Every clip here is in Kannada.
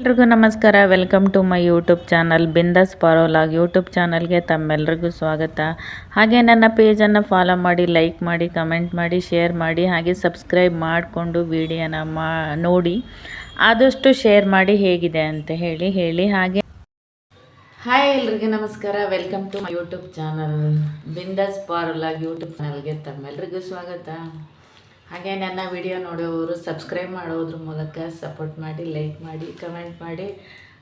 ಎಲ್ರಿಗೂ ನಮಸ್ಕಾರ. Welcome to my YouTube channel Bindaas ಪಾರೋಲಾಗ್. ಯೂಟ್ಯೂಬ್ ಚಾನಲ್ಗೆ ತಮ್ಮೆಲ್ಲರಿಗೂ ಸ್ವಾಗತ. ಹಾಗೆ ನನ್ನ ಪೇಜನ್ನು ಫಾಲೋ ಮಾಡಿ, ಲೈಕ್ ಮಾಡಿ, ಕಮೆಂಟ್ ಮಾಡಿ, ಶೇರ್ ಮಾಡಿ, ಹಾಗೆ ಸಬ್ಸ್ಕ್ರೈಬ್ ಮಾಡಿಕೊಂಡು ವಿಡಿಯೋನ ನೋಡಿ ಆದಷ್ಟು ಶೇರ್ ಮಾಡಿ ಹೇಗಿದೆ ಅಂತ ಹೇಳಿ ಹಾಗೆ ಹಾಯ್ ಎಲ್ರಿಗೂ ನಮಸ್ಕಾರ. Welcome to my YouTube channel Bindaas ಪಾರೋಲಾಗ್. ಯೂಟ್ಯೂಬ್ ಚಾನಲ್ಗೆ ತಮ್ಮೆಲ್ಲರಿಗೂ ಸ್ವಾಗತ. ಹಾಗೆ ನನ್ನ ವಿಡಿಯೋ ನೋಡೋರು ಸಬ್ಸ್ಕ್ರೈಬ್ ಮಾಡೋದ್ರ ಮೂಲಕ ಸಪೋರ್ಟ್ ಮಾಡಿ, ಲೈಕ್ ಮಾಡಿ, ಕಮೆಂಟ್ ಮಾಡಿ,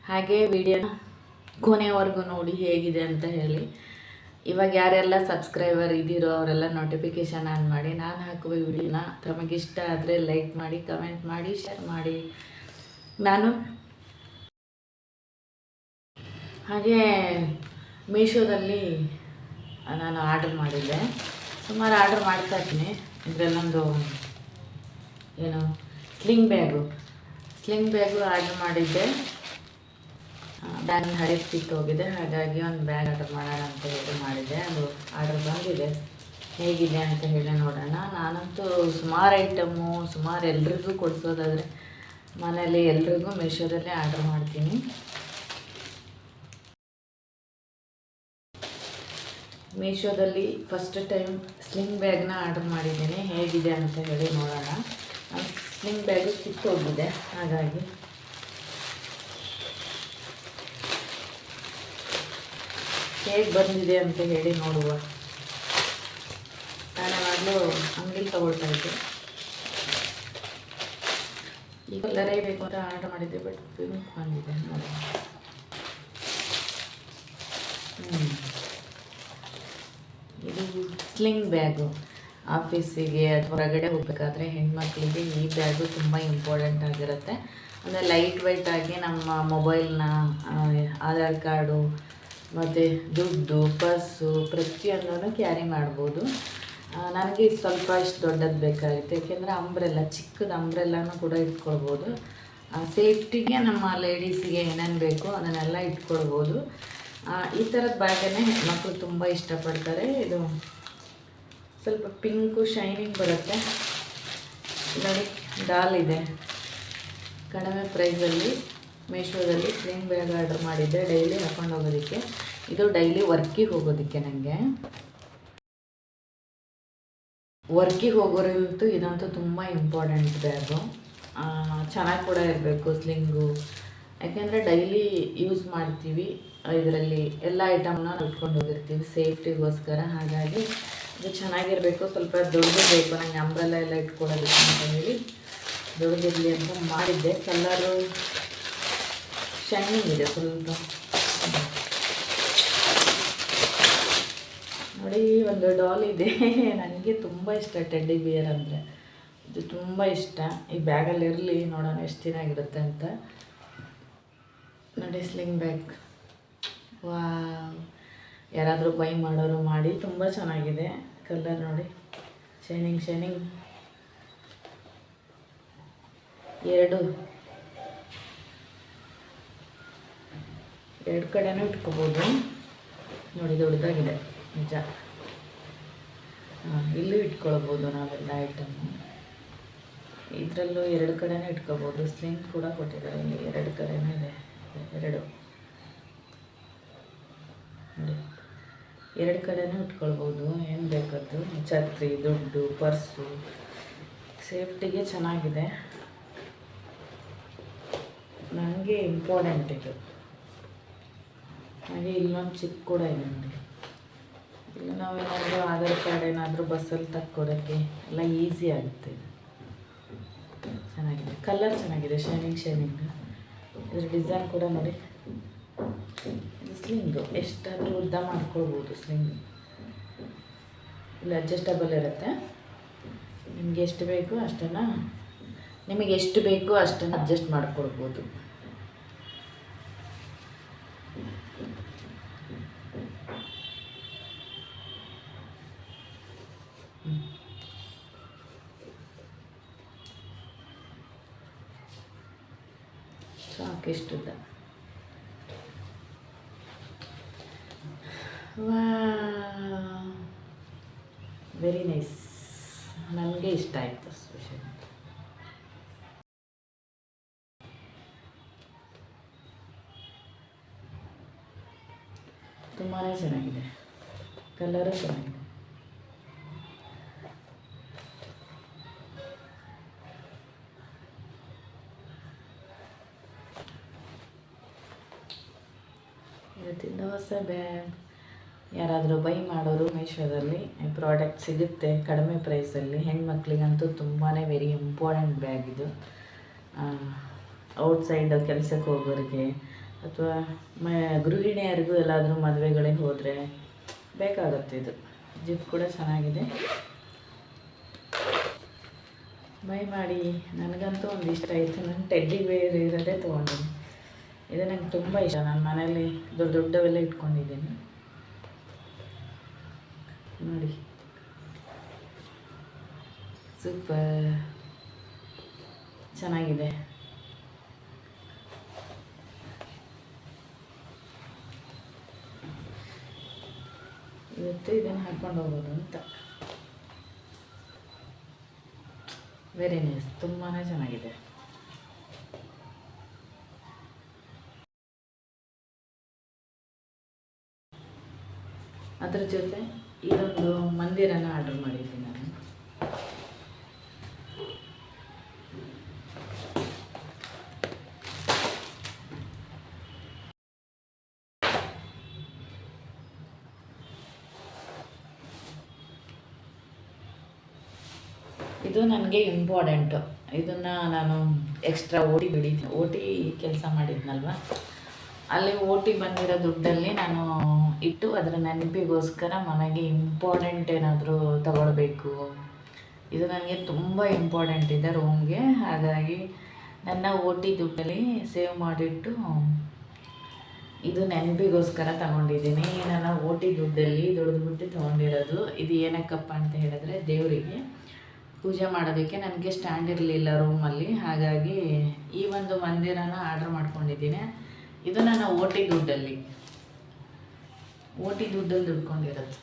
ಹಾಗೆ ವಿಡಿಯೋನ ಕೊನೆವರೆಗೂ ನೋಡಿ ಹೇಗಿದೆ ಅಂತ ಹೇಳಿ. ಇವಾಗ ಯಾರೆಲ್ಲ ಸಬ್ಸ್ಕ್ರೈಬರ್ ಇದ್ದೀರೋ ಅವರೆಲ್ಲ ನೋಟಿಫಿಕೇಷನ್ ಆನ್ ಮಾಡಿ. ನಾನು ಹಾಕುವ ವಿಡಿಯೋನ ತಮಗಿಷ್ಟ ಆದರೆ ಲೈಕ್ ಮಾಡಿ, ಕಮೆಂಟ್ ಮಾಡಿ, ಶೇರ್ ಮಾಡಿ. ಹಾಗೆ ಮೀಶೋದಲ್ಲಿ ನಾನು ಆರ್ಡರ್ ಮಾಡಿದ್ದೆ. ಸುಮಾರು ಆರ್ಡರ್ ಮಾಡ್ತಾ ಇದ್ದೀನಿ. ಇದರಲ್ಲೊಂದು ಏನು ಸ್ಲಿಂಗ್ ಬ್ಯಾಗು ಆರ್ಡರ್ ಮಾಡಿದ್ದೆ. ಬ್ಯಾಗ್ ಹರಿದು ಕಿತ್ತು ಹೋಗಿದೆ, ಹಾಗಾಗಿ ಒಂದು ಬ್ಯಾಗ್ ಆರ್ಡರ್ ಮಾಡೋಣ ಅಂತ ಹೇಳಿ ಮಾಡಿದ್ದೆ. ಅದು ಆರ್ಡರ್ ಬಂದಿದೆ. ಹೇಗಿದೆ ಅಂತ ಹೇಳಿ ನೋಡೋಣ. ನಾನಂತೂ ಸುಮಾರು ಐಟಮು ಎಲ್ರಿಗೂ ಕೊಡಿಸೋದಾದರೆ ಮನೇಲಿ ಎಲ್ರಿಗೂ ಮೀಶೋದಲ್ಲೇ ಆರ್ಡರ್ ಮಾಡ್ತೀನಿ. ಮೀಶೋದಲ್ಲಿ ಫಸ್ಟ್ ಟೈಮ್ ಸ್ಲಿಂಗ್ ಬ್ಯಾಗ್ನ ಆರ್ಡರ್ ಮಾಡಿದ್ದೀನಿ. ಹೇಗಿದೆ ಅಂತ ಹೇಳಿ ನೋಡೋಣ. ಸ್ಲಿಂಗ್ ಬ್ಯಾಗು ಕಿತ್ತೋಗಿದೆ, ಹಾಗಾಗಿ ಹೇಗೆ ಬಂದಿದೆ ಅಂತ ಹೇಳಿ ನೋಡುವ. ನಾನು ಯಾವಾಗಲೂ ಅಂಗಡಿ ತಗೊಳ್ತಾ ಇದ್ದೆ. ಈಗ ಕಲರೇ ಬೇಕು ಅಂತ ಆರ್ಡರ್ ಮಾಡಿದ್ದೆ, ಬಟ್ ಪಿಂಕ್ ಬಂದಿದೆ ನೋಡಿ. ಇದು ಸ್ಲಿಂಗ್ ಬ್ಯಾಗು. ಆಫೀಸಿಗೆ ಅಥವಾ ಹೊರಗಡೆ ಹೋಗಬೇಕಾದ್ರೆ ಹೆಣ್ಮಕ್ಳಿಗೆ ಈ ಬ್ಯಾಗು ತುಂಬ ಇಂಪಾರ್ಟೆಂಟ್ ಆಗಿರುತ್ತೆ. ಅಂದರೆ ಲೈಟ್ ವೆಯ್ಟ್ ಆಗಿ ನಮ್ಮ ಮೊಬೈಲ್ನ, ಆಧಾರ್ ಕಾರ್ಡು ಮತ್ತು ದುಡ್ಡು, ಪರ್ಸು ಪ್ರತಿಯೊಂದನ್ನು ಕ್ಯಾರಿ ಮಾಡ್ಬೋದು. ನನಗೆ ಸ್ವಲ್ಪ ಇಷ್ಟು ದೊಡ್ಡದು ಬೇಕಾಗಿತ್ತು, ಏಕೆಂದರೆ ಚಿಕ್ಕದು ಅಂಬ್ರೆಲ್ಲನೂ ಕೂಡ ಇಟ್ಕೊಳ್ಬೋದು. ಸೇಫ್ಟಿಗೆ ನಮ್ಮ ಲೇಡೀಸಿಗೆ ಏನೇನು ಬೇಕೋ ಅದನ್ನೆಲ್ಲ ಇಟ್ಕೊಳ್ಬೋದು. ಈ ಥರದ ಬ್ಯಾಗನ್ನೇ ಹೆಣ್ಮಕ್ಳು ತುಂಬ ಇಷ್ಟಪಡ್ತಾರೆ. ಇದು ಸ್ವಲ್ಪ ಪಿಂಕು ಶೈನಿಂಗ್ ಬರುತ್ತೆ ನೋಡಿ. ಡಾಲ್ ಇದೆ. ಕಡಿಮೆ ಪ್ರೈಸಲ್ಲಿ ಮೀಶೋದಲ್ಲಿ ಸ್ಲಿಂಗ್ ಬ್ಯಾಗ್ ಆರ್ಡರ್ ಮಾಡಿದ್ದೆ, ಡೈಲಿ ಹಾಕೊಂಡು ಹೋಗೋದಕ್ಕೆ. ಇದು ಡೈಲಿ ವರ್ಕಿಗೆ ಹೋಗೋದಕ್ಕೆ. ನನಗೆ ವರ್ಕಿಗೆ ಹೋಗೋರಂತೂ ಇದಂತೂ ತುಂಬ ಇಂಪಾರ್ಟೆಂಟ್ ಬ್ಯಾಗು. ಚೆನ್ನಾಗಿ ಕೂಡ ಇರಬೇಕು ಸ್ಲಿಂಗು, ಯಾಕೆಂದರೆ ಡೈಲಿ ಯೂಸ್ ಮಾಡ್ತೀವಿ. ಇದರಲ್ಲಿ ಎಲ್ಲ ಐಟಮ್ನ ಇಟ್ಕೊಂಡು ಹೋಗಿರ್ತೀವಿ ಸೇಫ್ಟಿಗೋಸ್ಕರ. ಹಾಗಾಗಿ ಇದು ಚೆನ್ನಾಗಿರಬೇಕು. ಸ್ವಲ್ಪ ದೊಡ್ಡದು ಬೇಕು ನನಗೆ, ಅಂಬ್ರೆಲ್ಲ ಎಲ್ಲ ಇಟ್ಕೊಳ್ಳೋದಕ್ಕೆ ಅಂತ ಹೇಳಿ ದೊಡ್ಡದಿರಲಿ ಅಂತ ಮಾಡಿದ್ದೆ. ಕಲರು ಶೈನಿಂಗ್ ಇದೆ ಸ್ವಲ್ಪ ನೋಡಿ. ಒಂದು ಡಾಲ್ ಇದೆ. ನನಗೆ ತುಂಬ ಇಷ್ಟ ಟೆಡ್ಡಿ ಬಿಯರ್ ಅಂದರೆ, ಇದು ತುಂಬ ಇಷ್ಟ. ಈ ಬ್ಯಾಗಲ್ಲಿ ಇರಲಿ, ನೋಡೋಣ ಎಷ್ಟು ಚೆನ್ನಾಗಿರುತ್ತೆ ಅಂತ ನೋಡಿ. ಸ್ಲಿಂಗ್ ಬ್ಯಾಗ್ ಯಾರಾದರೂ ಬೈ ಮಾಡೋರು ಮಾಡಿ. ತುಂಬ ಚೆನ್ನಾಗಿದೆ. ಕಲರ್ ನೋಡಿ, ಶೈನಿಂಗ್ ಎರಡು ಕಡೆನೂ ಇಟ್ಕೋಬೋದು ನೋಡಿ. ದೊಡ್ಡದಾಗಿದೆ ನಿಜ. ಇಲ್ಲೂ ಇಟ್ಕೊಳ್ಬೋದು ನಾವೆಲ್ಲ ಐಟಮು. ಇದರಲ್ಲೂ ಎರಡು ಕಡೆನೂ ಇಟ್ಕೋಬೋದು. ಸ್ಲಿಂಗ್ ಕೂಡ ಕೊಟ್ಟಿದ್ದಾರೆ ಇಲ್ಲಿ, ಎರಡು ಕಡೆನೂ ಇದೆ. ಎರಡು ಕಡೆನೂ ಇಟ್ಕೊಳ್ಬೋದು ಏನು ಬೇಕಾದ್ದು. ಛತ್ರಿ, ದುಡ್ಡು, ಪರ್ಸು, ಸೇಫ್ಟಿಗೆ ಚೆನ್ನಾಗಿದೆ. ನನಗೆ ಇಂಪಾರ್ಟೆಂಟ್ ಇದು. ಹಾಗೆ ಇಲ್ಲೊಂದು ಚಿಪ್ ಕೂಡ ಇದೆ ನೋಡಿ. ಇಲ್ಲ ನಾವೇನಾದರೂ ಆಧಾರ್ ಕಾರ್ಡ್ ಏನಾದರೂ ಬಸ್ಸಲ್ಲಿ ತಕ್ಕೊಡೋಕ್ಕೆ ಎಲ್ಲ ಈಸಿ ಆಗುತ್ತೆ. ಚೆನ್ನಾಗಿದೆ, ಕಲರ್ ಚೆನ್ನಾಗಿದೆ, ಶೈನಿಂಗ್. ಇದ್ರ ಡಿಸೈನ್ ಕೂಡ ನೋಡಿ. ಇದು ಸ್ಲಿಂಗು, ಎಷ್ಟಾದರೂ ಉದ್ದ ಮಾಡ್ಕೊಳ್ಬೋದು ಸ್ಲಿಂಗು. ಇಲ್ಲಿ ಅಡ್ಜಸ್ಟಬಲ್ ಇರುತ್ತೆ. ನಿಮಗೆ ಎಷ್ಟು ಬೇಕೋ ಅಷ್ಟನ್ನು ಅಡ್ಜಸ್ಟ್ ಮಾಡ್ಕೊಳ್ಬೋದು. ಸಾಕಿಷ್ಟುದ್ದ. Very nice. ನನಗೆ ಇಷ್ಟ ಆಯಿತು ಸ್ಪೆಷಲ್. ತುಂಬಾ ಚೆನ್ನಾಗಿದೆ, ಕಲರು ಚೆನ್ನಾಗಿದೆ. ಇವತ್ತಿಂದ ಹೊಸ ಬ್ಯಾಗ್. ಯಾರಾದರೂ ಬೈ ಮಾಡೋರು ಮೀಶೋದಲ್ಲಿ ಪ್ರಾಡಕ್ಟ್ ಸಿಗುತ್ತೆ ಕಡಿಮೆ ಪ್ರೈಸಲ್ಲಿ. ಹೆಣ್ಮಕ್ಳಿಗಂತೂ ತುಂಬಾ ವೆರಿ ಇಂಪಾರ್ಟೆಂಟ್ ಬ್ಯಾಗ್ ಇದು. ಔಟ್ಸೈಡ್ ಕೆಲಸಕ್ಕೆ ಹೋಗೋರಿಗೆ ಅಥವಾ ಗೃಹಿಣಿಯರಿಗೂ ಎಲ್ಲಾದರೂ ಮದುವೆಗಳಿಗೆ ಹೋದರೆ ಬೇಕಾಗುತ್ತೆ ಇದು. ಜಿಪ್ ಕೂಡ ಚೆನ್ನಾಗಿದೆ, ಬೈ ಮಾಡಿ. ನನಗಂತೂ ಒಂದು ಇಷ್ಟ ಆಯಿತು. ನಾನು ಟೆಡ್ಡಿ ಬೇರ್ ಇರೋದೇ ತೊಗೊಂಡಿನಿ. ಇದು ನಂಗೆ ತುಂಬ ಇಷ್ಟ. ನಾನು ಮನೇಲಿ ದೊಡ್ಡವೆಲ್ಲ ಇಟ್ಕೊಂಡಿದ್ದೀನಿ ನೋಡಿ. ಸೂಪರ್ ಚೆನ್ನಾಗಿದೆ. ಇವತ್ತು ಇದನ್ನು ಹಾಕ್ಕೊಂಡು ಹೋಗೋದು ಅಂತ. ವೆರಿ ನೈಸ್, ತುಂಬಾ ಚೆನ್ನಾಗಿದೆ. ಅದ್ರ ಜೊತೆ ಇದೊಂದು ಮಂದಿರನ ಆರ್ಡರ್ ಮಾಡಿದ್ದೀನಿ ನಾನು. ಇದು ನನಗೆ ಇಂಪಾರ್ಟೆಂಟು. ಇದನ್ನು ನಾನು ಎಕ್ಸ್ಟ್ರಾ ಓ ಟಿ ಕೆಲಸ ಮಾಡಿದ್ನಲ್ವ, ಅಲ್ಲಿ ಓ ಟಿ ಬಂದಿರೋ ದುಡ್ಡಲ್ಲಿ ನಾನು ಇಟ್ಟು ಅದರ ನೆನಪಿಗೋಸ್ಕರ ಮನೆಗೆ ಇಂಪಾರ್ಟೆಂಟ್ ಏನಾದರೂ ತಗೊಳ್ಬೇಕು. ಇದು ನನಗೆ ತುಂಬ ಇಂಪಾರ್ಟೆಂಟ್ ಇದೆ ರೂಮ್ಗೆ. ಹಾಗಾಗಿ ನನ್ನ ಓ ಟಿ ದುಡ್ಡಲ್ಲಿ ಸೇವ್ ಮಾಡಿಟ್ಟು ಇದು ನೆನಪಿಗೋಸ್ಕರ ತಗೊಂಡಿದ್ದೀನಿ. ನನ್ನ ಓ ಟಿ ದುಡ್ಡಲ್ಲಿ ದುಡ್ದುಬಿಟ್ಟು ತೊಗೊಂಡಿರೋದು. ಇದು ಏನಕ್ಕಪ್ಪ ಅಂತ ಹೇಳಿದ್ರೆ, ದೇವರಿಗೆ ಪೂಜೆ ಮಾಡೋದಕ್ಕೆ. ನನಗೆ ಸ್ಟ್ಯಾಂಡ್ ಇರಲಿಲ್ಲ ರೂಮಲ್ಲಿ, ಹಾಗಾಗಿ ಈ ಒಂದು ಮಂದಿರನ ಆರ್ಡ್ರ್ ಮಾಡ್ಕೊಂಡಿದ್ದೀನಿ. ಇದು ನನ್ನ ಓ ಟಿ ದುಡ್ಡಲ್ಲಿ ದುಡ್ಕೊಂಡಿರೋದು.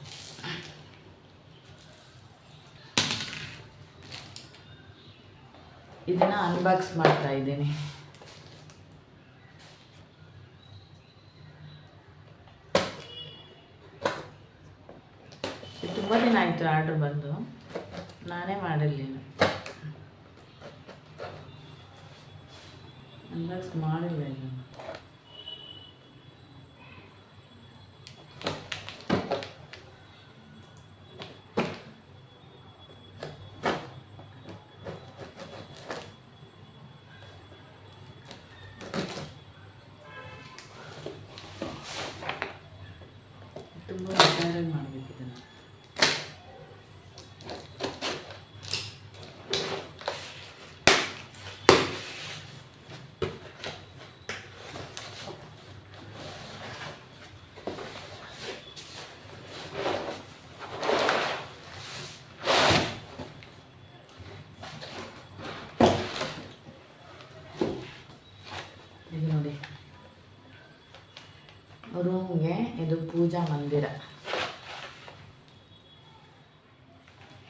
ಇದನ್ನು ಅನ್ಬಾಕ್ಸ್ ಮಾಡ್ತಾ ಇದ್ದೀನಿ. ತುಂಬ ದಿನ ಆಯಿತು ಆರ್ಡ್ರ್ ಬಂದು, ನಾನೇ ಮಾಡಿರಲಿಲ್ಲ, ಅನ್ಬಾಕ್ಸ್ ಮಾಡಿಲ್ಲ ಇದನ್ನು. ತುಂಬ ಹುಷಾರಾಗಿ ಮಾಡಬೇಕು ಇದನ್ನು. ಇದು ನೋಡಿ, ರೂಮ್ಗೆ ಇದು ಪೂಜಾ ಮಂದಿರ.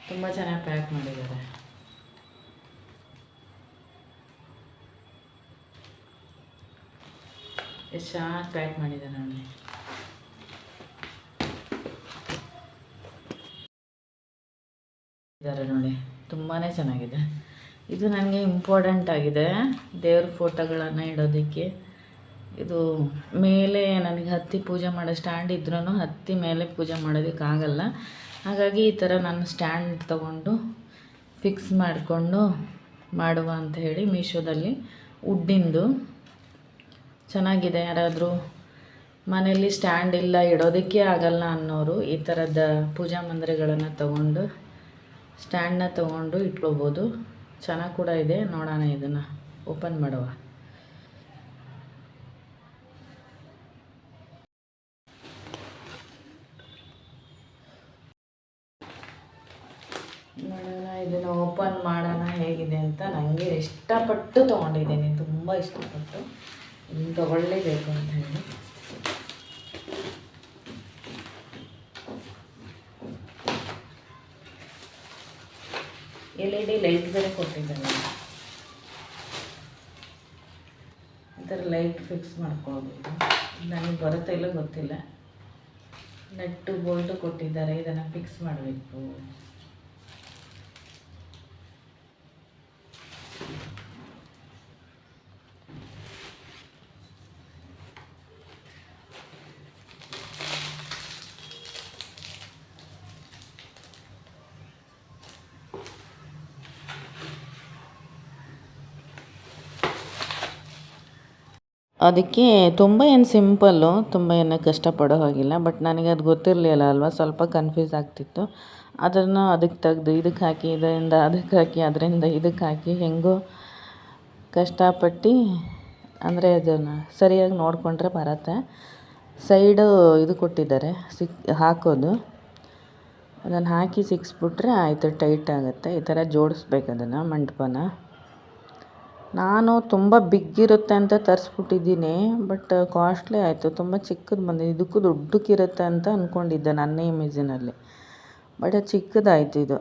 ತುಂಬ ಚೆನ್ನಾಗಿ ಪ್ಯಾಕ್ ಮಾಡಿದ್ದಾರೆ. ಎಷ್ಟು ಚೆನ್ನಾಗಿ ಪ್ಯಾಕ್ ಮಾಡಿದ್ದಾರೆ ನೋಡಿ. ಇದ್ದಾರೆ ನೋಡಿ, ತುಂಬಾ ಚೆನ್ನಾಗಿದೆ. ಇದು ನನಗೆ ಇಂಪಾರ್ಟೆಂಟ್ ಆಗಿದೆ, ದೇವ್ರ ಫೋಟೋಗಳನ್ನು ಇಡೋದಕ್ಕೆ. ಇದು ಮೇಲೆ ನನಗೆ ಹತ್ತಿ ಪೂಜೆ ಮಾಡೋ ಸ್ಟ್ಯಾಂಡ್ ಇದ್ರೂ ಹತ್ತಿ ಮೇಲೆ ಪೂಜೆ ಮಾಡೋದಕ್ಕಾಗಲ್ಲ. ಹಾಗಾಗಿ ಈ ಥರ ನಾನು ಸ್ಟ್ಯಾಂಡ್ ತೊಗೊಂಡು ಫಿಕ್ಸ್ ಮಾಡಿಕೊಂಡು ಮಾಡುವ ಅಂತ ಹೇಳಿ ಮೀಶೋದಲ್ಲಿ ವುಡ್ಡಿಂದು ಚೆನ್ನಾಗಿದೆ. ಯಾರಾದರೂ ಮನೆಯಲ್ಲಿ ಸ್ಟ್ಯಾಂಡ್ ಇಲ್ಲ, ಇಡೋದಕ್ಕೆ ಆಗಲ್ಲ ಅನ್ನೋರು ಈ ಥರದ ಪೂಜಾ ಮಂದಿರಗಳನ್ನು ತೊಗೊಂಡು ಸ್ಟ್ಯಾಂಡನ್ನ ತೊಗೊಂಡು ಇಟ್ಕೋಬೋದು. ಚೆನ್ನಾಗಿ ಕೂಡ ಇದೆ. ನೋಡೋಣ, ಇದನ್ನು ಓಪನ್ ಮಾಡುವ. ನೋಡೋಣ, ಇದನ್ನು ಓಪನ್ ಮಾಡೋಣ ಹೇಗಿದೆ ಅಂತ. ನನಗೆ ಇಷ್ಟಪಟ್ಟು ತೊಗೊಂಡಿದ್ದೀನಿ, ತುಂಬ ಇಷ್ಟಪಟ್ಟು. ಇದನ್ನು ತೊಗೊಳ್ಳೇಬೇಕು ಅಂತ ಹೇಳಿ. LED ಲೈಟ್ ಬೇರೆ ಕೊಟ್ಟಿದ್ದಾರೆ. ಈ ಥರ ಲೈಟ್ ಫಿಕ್ಸ್ ಮಾಡ್ಕೊಳ್ಬೋದು. ನನಗೆ ಬರುತ್ತಾ ಇಲ್ಲ ಗೊತ್ತಿಲ್ಲ. ನಟ್ಟು ಬೋಲ್ಟು ಕೊಟ್ಟಿದ್ದಾರೆ, ಇದನ್ನು ಫಿಕ್ಸ್ ಮಾಡಬೇಕು. ಅದಕ್ಕೆ ತುಂಬ ಏನು ಸಿಂಪಲ್ಲು, ತುಂಬ ಏನು ಕಷ್ಟಪಡೋ ಹಾಗಿಲ್ಲ. ಬಟ್ ನನಗೆ ಅದು ಗೊತ್ತಿರಲಿಲ್ಲ ಅಲ್ವಾ, ಸ್ವಲ್ಪ ಕನ್ಫ್ಯೂಸ್ ಆಗ್ತಿತ್ತು. ಅದನ್ನು ಅದಕ್ಕೆ ತೆಗ್ದು ಇದಕ್ಕೆ ಹಾಕಿ, ಇದರಿಂದ ಅದಕ್ಕೆ ಹಾಕಿ, ಅದರಿಂದ ಇದಕ್ಕೆ ಹಾಕಿ ಹೆಂಗೋ ಕಷ್ಟಪಟ್ಟು ಅಂದರೆ ಅದನ್ನು ಸರಿಯಾಗಿ ನೋಡಿಕೊಂಡ್ರೆ ಬರುತ್ತೆ. ಸೈಡು ಇದು ಕೊಟ್ಟಿದ್ದಾರೆ ಹಾಕೋದು, ಅದನ್ನು ಹಾಕಿ ಸಿಕ್ಸ್ಬಿಟ್ರೆ ಆಯಿತು, ಟೈಟ್ ಆಗುತ್ತೆ. ಈ ಥರ ಜೋಡಿಸ್ಬೇಕು ಅದನ್ನು ಮಂಟಪನ. ನಾನು ತುಂಬ ಬಿಗ್ಗಿರುತ್ತೆ ಅಂತ ತರಿಸ್ಬಿಟ್ಟಿದ್ದೀನಿ, ಬಟ್ ಕಾಸ್ಟ್ಲಿ ಆಯಿತು, ತುಂಬ ಚಿಕ್ಕದು ಬಂದಿದೆ. ಇದಕ್ಕೂ ದೊಡ್ಡಕ್ಕಿರುತ್ತೆ ಅಂತ ಅಂದ್ಕೊಂಡಿದ್ದೆ ನನ್ನ ಇಮೇಜಿನಲ್ಲಿ, ಬಟ್ ಅದು ಚಿಕ್ಕದಾಯಿತು. ಇದು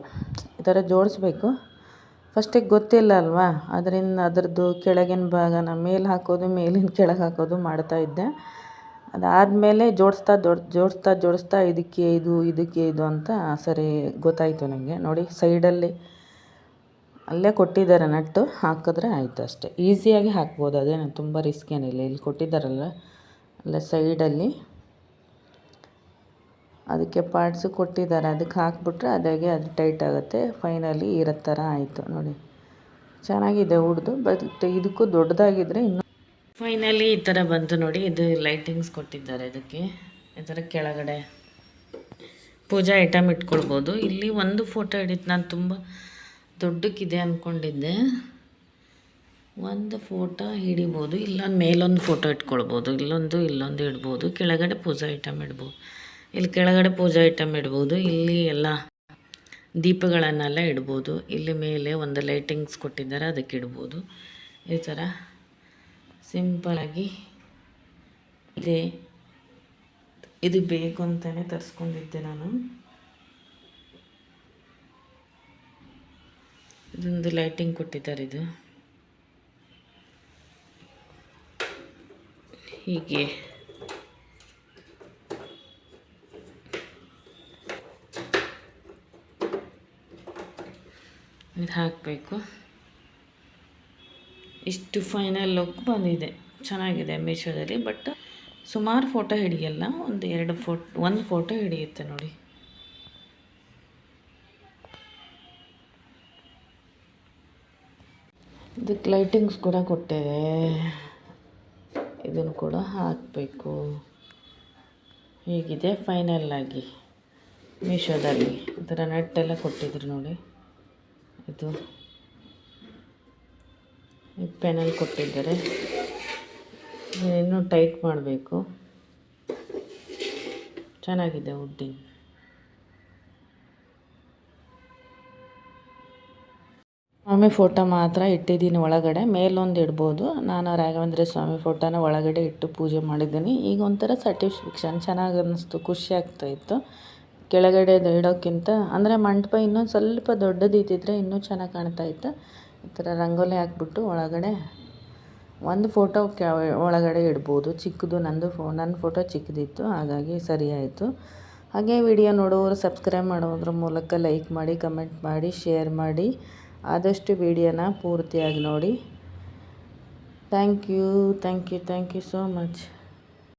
ಈ ಥರ ಜೋಡಿಸ್ಬೇಕು. ಫಸ್ಟಿಗೆ ಗೊತ್ತಿಲ್ಲ ಅಲ್ವಾ, ಅದರದ್ದು ಕೆಳಗಿನ ಭಾಗನ ಮೇಲೆ ಹಾಕೋದು, ಮೇಲಿನ ಕೆಳಗೆ ಹಾಕೋದು ಮಾಡ್ತಾಯಿದ್ದೆ. ಅದಾದಮೇಲೆ ಜೋಡಿಸ್ತಾ ಇದಕ್ಕೆ ಇದು ಅಂತ ಸರಿ ಗೊತ್ತಾಯಿತು ನನಗೆ. ನೋಡಿ ಸೈಡಲ್ಲಿ ಅಲ್ಲೇ ಕೊಟ್ಟಿದ್ದಾರೆ, ನಟ್ಟು ಹಾಕಿದ್ರೆ ಆಯಿತು ಅಷ್ಟೇ. ಈಸಿಯಾಗಿ ಹಾಕ್ಬೋದು, ಅದೇನು ತುಂಬ ರಿಸ್ಕ್ ಏನಿಲ್ಲ. ಇಲ್ಲಿ ಕೊಟ್ಟಿದ್ದಾರಲ್ಲ ಅಲ್ಲೇ ಸೈಡಲ್ಲಿ ಅದಕ್ಕೆ ಪಾರ್ಟ್ಸು ಕೊಟ್ಟಿದ್ದಾರೆ, ಅದಕ್ಕೆ ಹಾಕ್ಬಿಟ್ರೆ ಅದಾಗೆ ಅದು ಟೈಟ್ ಆಗುತ್ತೆ. ಫೈನಲಿ ಇರೋ ಥರ ಆಯಿತು ನೋಡಿ, ಚೆನ್ನಾಗಿದೆ ಉಡ್ದು. ಬಟ್ ಇದಕ್ಕೂ ದೊಡ್ಡದಾಗಿದ್ದರೆ ಇನ್ನೂ ಫೈನಲಿ ಈ ಥರ ಬಂತು ನೋಡಿ. ಇದು ಲೈಟಿಂಗ್ಸ್ ಕೊಟ್ಟಿದ್ದಾರೆ ಇದಕ್ಕೆ. ಈ ಥರ ಕೆಳಗಡೆ ಪೂಜಾ ಐಟಮ್ ಇಟ್ಕೊಳ್ಬೋದು. ಇಲ್ಲಿ ಒಂದು ಫೋಟೋ ಹಿಡಿತು, ನಾನು ತುಂಬ ದೊಡ್ಡಕ್ಕಿದೆ ಅಂದ್ಕೊಂಡಿದ್ದೆ. ಒಂದು ಫೋಟೋ ಹಿಡಿಬೋದು, ಇಲ್ಲೊಂದು ಮೇಲೊಂದು ಫೋಟೋ ಇಟ್ಕೊಳ್ಬೋದು, ಇಲ್ಲೊಂದು ಇಡ್ಬೋದು. ಕೆಳಗಡೆ ಪೂಜಾ ಐಟಮ್ ಇಡ್ಬೋದು. ಇಲ್ಲಿ ಕೆಳಗಡೆ ಪೂಜಾ ಐಟಮ್ ಇಡ್ಬೋದು. ಇಲ್ಲಿ ಎಲ್ಲ ದೀಪಗಳನ್ನೆಲ್ಲ ಇಡ್ಬೋದು. ಇಲ್ಲಿ ಮೇಲೆ ಒಂದು ಲೈಟಿಂಗ್ಸ್ ಕೊಟ್ಟಿದ್ದಾರೆ, ಅದಕ್ಕೆ ಇಡ್ಬೋದು. ಈ ಥರ ಸಿಂಪಲಾಗಿ ಇದೆ. ಇದು ಬೇಕು ಅಂತಲೇ ತರಿಸ್ಕೊಂಡಿದ್ದೆ ನಾನು. ಇದೊಂದು ಲೈಟಿಂಗ್ ಕೊಟ್ಟಿದ್ದಾರೆ. ಇದು ಹೀಗೆ ಇದು ಹಾಕಬೇಕು. ಇಷ್ಟು ಫೈನಲ್ ಲುಕ್ ಬಂದಿದೆ, ಚೆನ್ನಾಗಿದೆ ಮೀಶೋದಲ್ಲಿ. ಬಟ್ ಸುಮಾರು ಫೋಟೋ ಹಿಡಿಯಲ್ಲ, ಒಂದು ಫೋಟೋ ಹಿಡಿಯುತ್ತೆ ನೋಡಿ. ಇದಕ್ಕೆ ಲೈಟಿಂಗ್ಸ್ ಕೂಡ ಕೊಟ್ಟಿದೆ, ಇದನ್ನು ಕೂಡ ಹಾಕಬೇಕು. ಹೀಗಿದೆ ಫೈನಲ್ಲಾಗಿ ಮೀಶೋದಲ್ಲಿ. ಈ ಥರ ನೆಟ್ಟೆಲ್ಲ ಕೊಟ್ಟಿದ್ರು ನೋಡಿ. ಇದು ಪೆನಲ್ಲಿ ಕೊಟ್ಟಿದ್ದಾರೆ, ಇನ್ನೂ ಟೈಟ್ ಮಾಡಬೇಕು. ಚೆನ್ನಾಗಿದೆ ವುಡ್ಡಿಂಗ್. ಸ್ವಾಮಿ ಫೋಟೋ ಮಾತ್ರ ಇಟ್ಟಿದ್ದೀನಿ ಒಳಗಡೆ, ಮೇಲೊಂದು ಇಡ್ಬೋದು. ನಾನು ರಾಘವೇಂದ್ರ ಸ್ವಾಮಿ ಫೋಟೋನ ಒಳಗಡೆ ಇಟ್ಟು ಪೂಜೆ ಮಾಡಿದ್ದೀನಿ. ಈಗ ಒಂಥರ ಸ್ಯಾಟಿಸ್ಫ್ಯಾಕ್ಷನ್, ಚೆನ್ನಾಗಿ ಅನ್ನಿಸ್ತು, ಖುಷಿ ಆಗ್ತಾಯಿತ್ತು. ಕೆಳಗಡೆ ಇಡೋಕ್ಕಿಂತ ಅಂದರೆ ಮಂಟಪ ಇನ್ನೊಂದು ಸ್ವಲ್ಪ ದೊಡ್ಡದಿದ್ದಿದ್ರೆ ಇನ್ನೂ ಚೆನ್ನಾಗಿ ಕಾಣ್ತಾಯಿತ್ತು. ಈ ಥರ ರಂಗೋಲಿ ಹಾಕ್ಬಿಟ್ಟು ಒಳಗಡೆ ಒಂದು ಫೋಟೋ ಒಳಗಡೆ ಇಡ್ಬೋದು. ಚಿಕ್ಕದು ನನ್ನ ಫೋಟೋ ಚಿಕ್ಕದಿತ್ತು, ಹಾಗಾಗಿ ಸರಿಯಾಯಿತು. ಹಾಗೆ ವಿಡಿಯೋ ನೋಡೋರು ಸಬ್ಸ್ಕ್ರೈಬ್ ಮಾಡೋದ್ರ ಮೂಲಕ ಲೈಕ್ ಮಾಡಿ, ಕಮೆಂಟ್ ಮಾಡಿ, ಶೇರ್ ಮಾಡಿ. ಆದಷ್ಟು ವಿಡಿಯೋನ ಪೂರ್ತಿಯಾಗಿ ನೋಡಿ. Thank you so much.